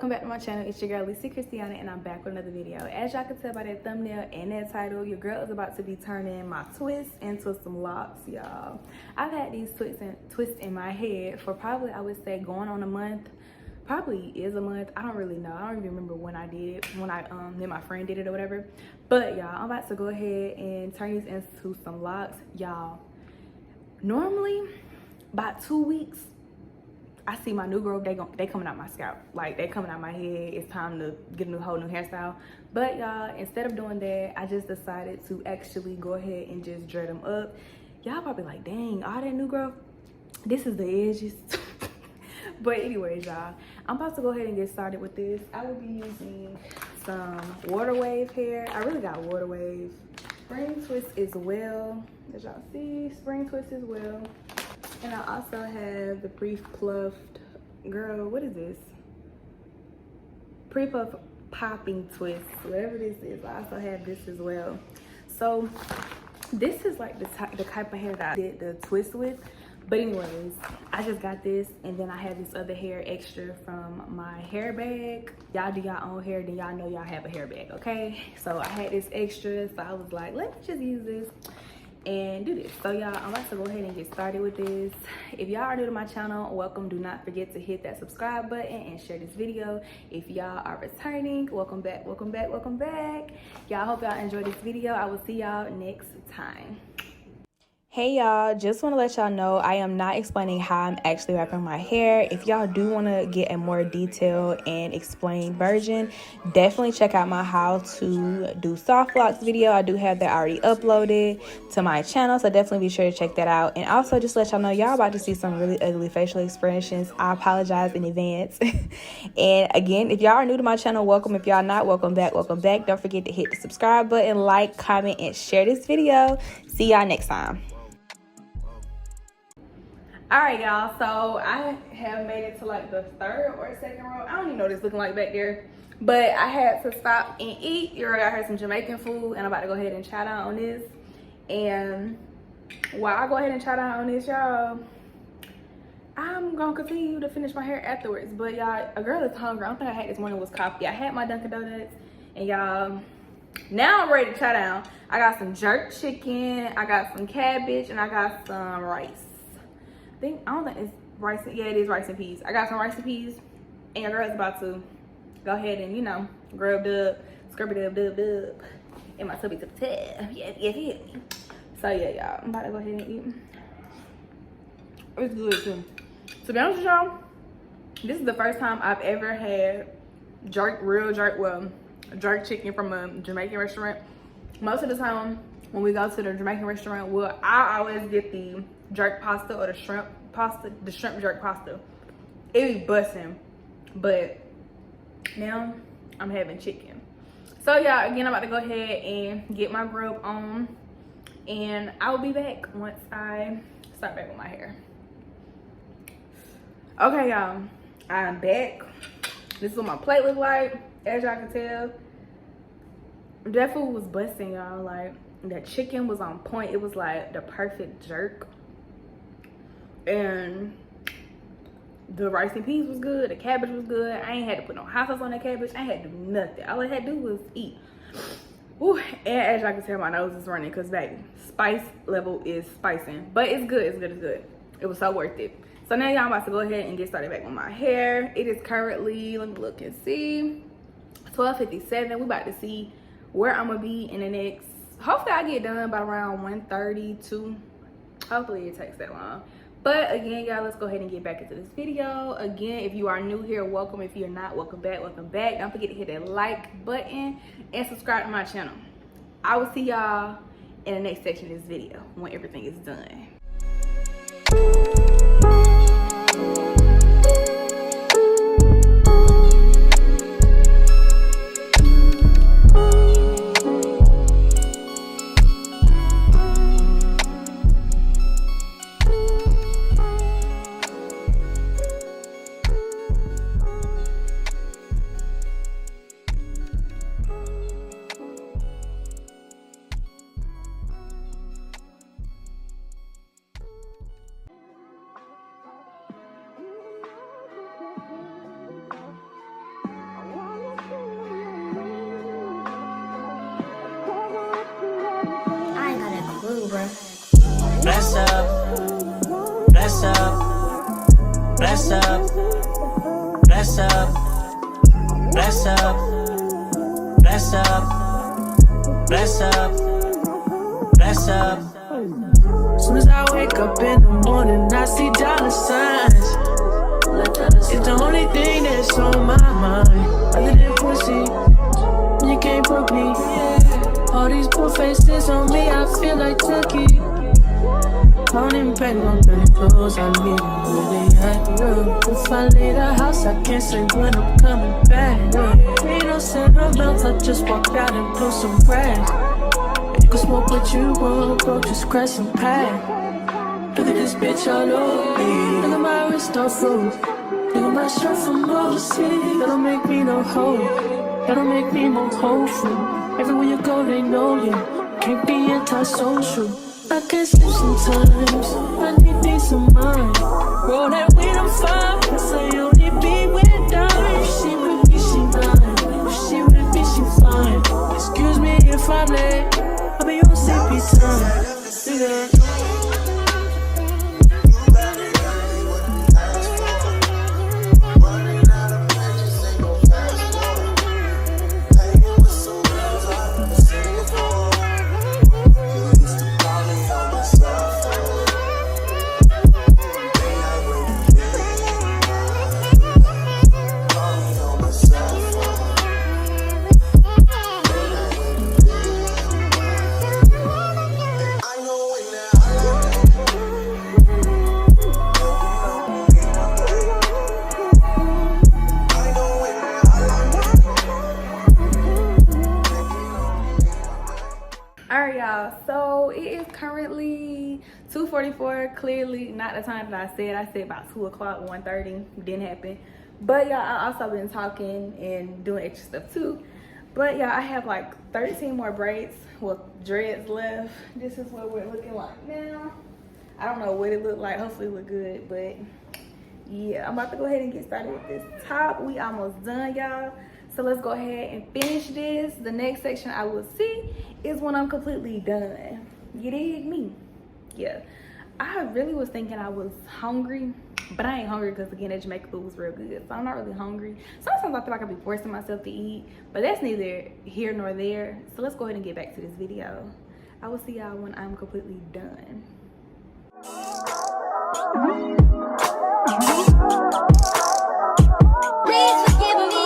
welcome back to my channel. It's your girl alysiachristiana, and I'm back with another video. As y'all can tell by that thumbnail and that title, your girl is about to be turning my twists into some locks, y'all. I've had these twists in my head for probably, I would say, going on a month. Probably is a month. I don't really know. I don't even remember when I did it, when then my friend did it or whatever. But y'all, I'm about to go ahead and turn these into some locks, y'all. Normally, about 2 weeks, I see my new growth, they coming out my scalp. Like, they coming out my head. It's time to get a whole new hairstyle. But y'all, instead of doing that, I just decided to actually go ahead and just dread them up. Y'all probably like, dang, all that new growth, this is the edges. But anyways, y'all, I'm about to go ahead and get started with this. I will be using some water wave hair. I really got water wave. Spring twist as well. As y'all see, spring twist as well. And I also have the pre-fluffed, girl, what is this? Pre-puff popping twist, whatever this is. I also have this as well. So this is like the type of hair that I did the twist with. But anyways, I just got this, and then I have this other hair extra from my hair bag. Y'all do y'all own hair, then y'all know y'all have a hair bag, okay? So I had this extra, so I was like, let me just use this and do this. So y'all, I'm about to go ahead and get started with this. If y'all are new to my channel, welcome. Do not forget to hit that subscribe button and share this video. If y'all are returning, welcome back, welcome back, welcome back. Y'all, hope y'all enjoyed this video. I will see y'all next time. Hey y'all, just want to let y'all know I am not explaining how I'm actually wrapping my hair. If y'all do want to get a more detailed and explained version, definitely check out my how to do soft locks video. I do have that already uploaded to my channel, so definitely be sure to check that out. And also just let y'all know, y'all about to see some really ugly facial expressions. I apologize in advance. And again, if y'all are new to my channel, welcome. If y'all not, welcome back, welcome back. Don't forget to hit the subscribe button, like, comment, and share this video. See y'all next time. All right, y'all, so I have made it to like the third or second row. I don't even know what it's looking like back there, but I had to stop and eat. You already heard some Jamaican food, and I'm about to go ahead and chow down on this. And while I go ahead and chow down on this, y'all, I'm gonna continue to finish my hair afterwards. But y'all, a girl is hungry. I don't think I had this morning was coffee. I had my Dunkin' Donuts, and y'all, now I'm ready to chow down. I got some jerk chicken, I got some cabbage, and I got some rice. I don't think it's rice. Yeah, it is rice and peas. I got some rice and peas, and your girl's about to go ahead and, you know, grub dub, scrub it dub, and my tubby to the tab. Yeah. So yeah, y'all, I'm about to go ahead and eat. It's good too. To be honest with y'all, this is the first time I've ever had real jerk chicken from a Jamaican restaurant. Most of the time when we go to the Jamaican restaurant, I always get the jerk pasta or the shrimp jerk pasta. It be busting, but now I'm having chicken. So yeah, again, I'm about to go ahead and get my grub on, and I'll be back once I start back with my hair. Okay, y'all, I'm back. This is what my plate look like. As y'all can tell, that food was busting, y'all. Like, the chicken was on point. It was like the perfect jerk. And the rice and peas was good. The cabbage was good. I ain't had to put no hot sauce on that cabbage. I ain't had to do nothing. All I had to do was eat. Ooh, and as y'all can tell, my nose is running because, baby, spice level is spicing. But it's good. It's good. It's good. It was so worth it. So now, y'all, I'm about to go ahead and get started back with my hair. It is currently, let me look and see, 12:57. We about to see where I'm going to be in the next, hopefully I get done by around 1:32. Hopefully it takes that long. But again, y'all, let's go ahead and get back into this video. Again, if you are new here, welcome. If you're not, welcome back, welcome back. Don't forget to hit that like button and subscribe to my channel. I will see y'all in the next section of this video when everything is done. Bless up, bless up, bless up, bless up, bless up, bless up, bless up, bless up. Soon as I wake up in the morning, I see dollar signs. It's the only thing that's on my mind. Other than pussy, you can't put me. All these poor faces on me, I feel like Chucky. I don't even pay no dirty clothes, I need them where they at, yeah. If I leave the house, I can't say when I'm coming back, yeah. Ain't no sentiments, I just walk out and blow some grass. You can smoke what you want, bro, just crash some pack. Look at this bitch all over me. Look at my wrist all froze. Look at my shirt from overseas. That don't make me no hoe. That don't make me more hopeful. Everywhere you go, they know you. Can't be antisocial. I can't sleep sometimes. I need peace of mind. Roll that weed, I'm fine. I say only be with dime. If she with me, she mine. If she with me, she fine. Excuse me if I'm late. I'll be on CP time. Yeah. Alright, y'all, so it is currently 2:44. Clearly not the time that I said about 2 o'clock, 1:30. Didn't happen. But y'all, I also been talking and doing extra stuff too. But y'all, I have like 13 more braids, well, dreads left. This is what we're looking like now. I don't know what it looked like. Hopefully it look good, but yeah, I'm about to go ahead and get started with this top. We almost done, y'all. So let's go ahead and finish this. The next section I will see is when I'm completely done. You dig me? Yeah. I really was thinking I was hungry, but I ain't hungry because again, that Jamaican food was real good. So I'm not really hungry. Sometimes I feel like I be forcing myself to eat, but that's neither here nor there. So let's go ahead and get back to this video. I will see y'all when I'm completely done. Please forgive me.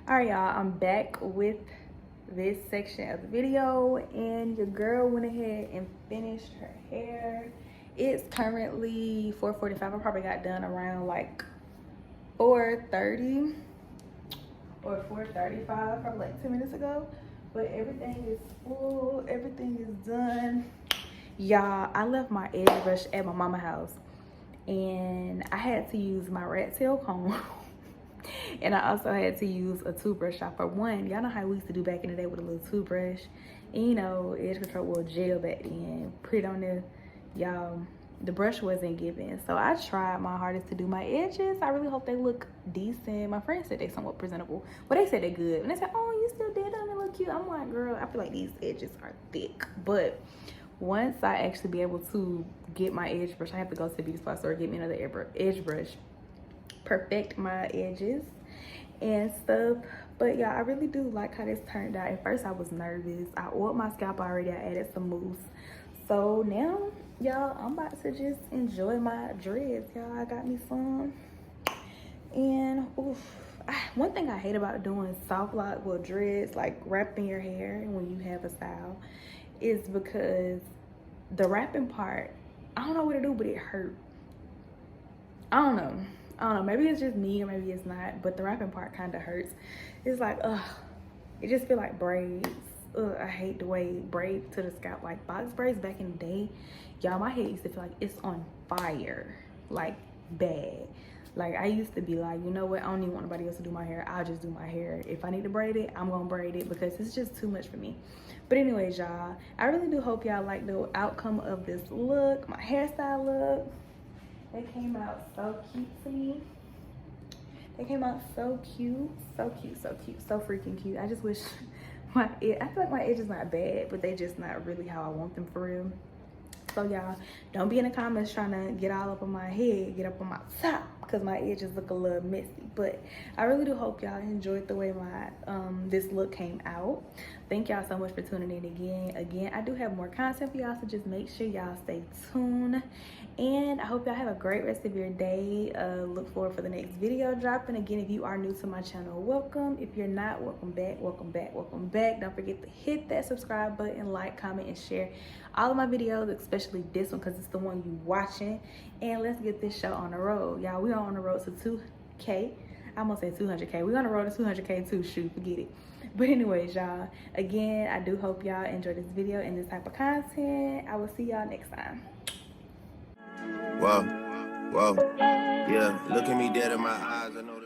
Alright, y'all, I'm back with this section of the video, and your girl went ahead and finished her hair. It's currently 4:45. I probably got done around like 4:30 or 4:35, probably like 10 minutes ago. But everything is full, everything is done. Y'all, I left my edge brush at my mama's house, and I had to use my rat tail comb And I also had to use a toothbrush. For one, y'all know how we used to do back in the day with a little toothbrush. And you know, edge control will gel back then. Put it on there, y'all. The brush wasn't giving. So I tried my hardest to do my edges. I really hope they look decent. My friends said they somewhat presentable. But they said they're good. And they said, oh, you still did them, they look cute. I'm like, girl, I feel like these edges are thick. But once I actually be able to get my edge brush, I have to go to the beauty supply store, get me another edge brush, perfect my edges and stuff. But yeah, I really do like how this turned out. At first I was nervous. I oiled my scalp already. I added some mousse. So now, y'all, I'm about to just enjoy my dreads. Y'all, I got me some. And oof, one thing I hate about doing soft lock with dreads, like wrapping your hair when you have a style, is because the wrapping part, I don't know what to do, but it hurt. I don't know, maybe it's just me or maybe it's not, but the wrapping part kind of hurts. It's like, it just feel like braids. I hate the way braids to the scalp, like box braids back in the day, y'all, my head used to feel like it's on fire, like bad. Like I used to be like, you know what, I don't even want nobody else to do my hair, I'll just do my hair. If I need to braid it, I'm gonna braid it because it's just too much for me. But anyways, y'all, I really do hope y'all like the outcome of this look, my hairstyle look. They came out so cutesy. They came out so cute, so cute, so cute, so freaking cute. I just wish I feel like my edge is not bad, but they just not really how I want them for real. So y'all, don't be in the comments trying to get all up on my head, get up on my top, because my edges look a little messy. But I really do hope y'all enjoyed the way my this look came out. Thank y'all so much for tuning in again. I do have more content for y'all, so just make sure y'all stay tuned. And I hope y'all have a great rest of your day. Look forward for the next video dropping. Again, if you are new to my channel, welcome. If you're not, welcome back, welcome back, welcome back. Don't forget to hit that subscribe button, like, comment, and share all of my videos, especially this one because it's the one you watching. And let's get this show on the road. Y'all, we are on the road to 2K. I almost said 200K. We're on the road to 200K too. Shoot, forget it. But anyways, y'all, again, I do hope y'all enjoy this video and this type of content. I will see y'all next time. Whoa, whoa, yeah, look at me dead in my eyes, I know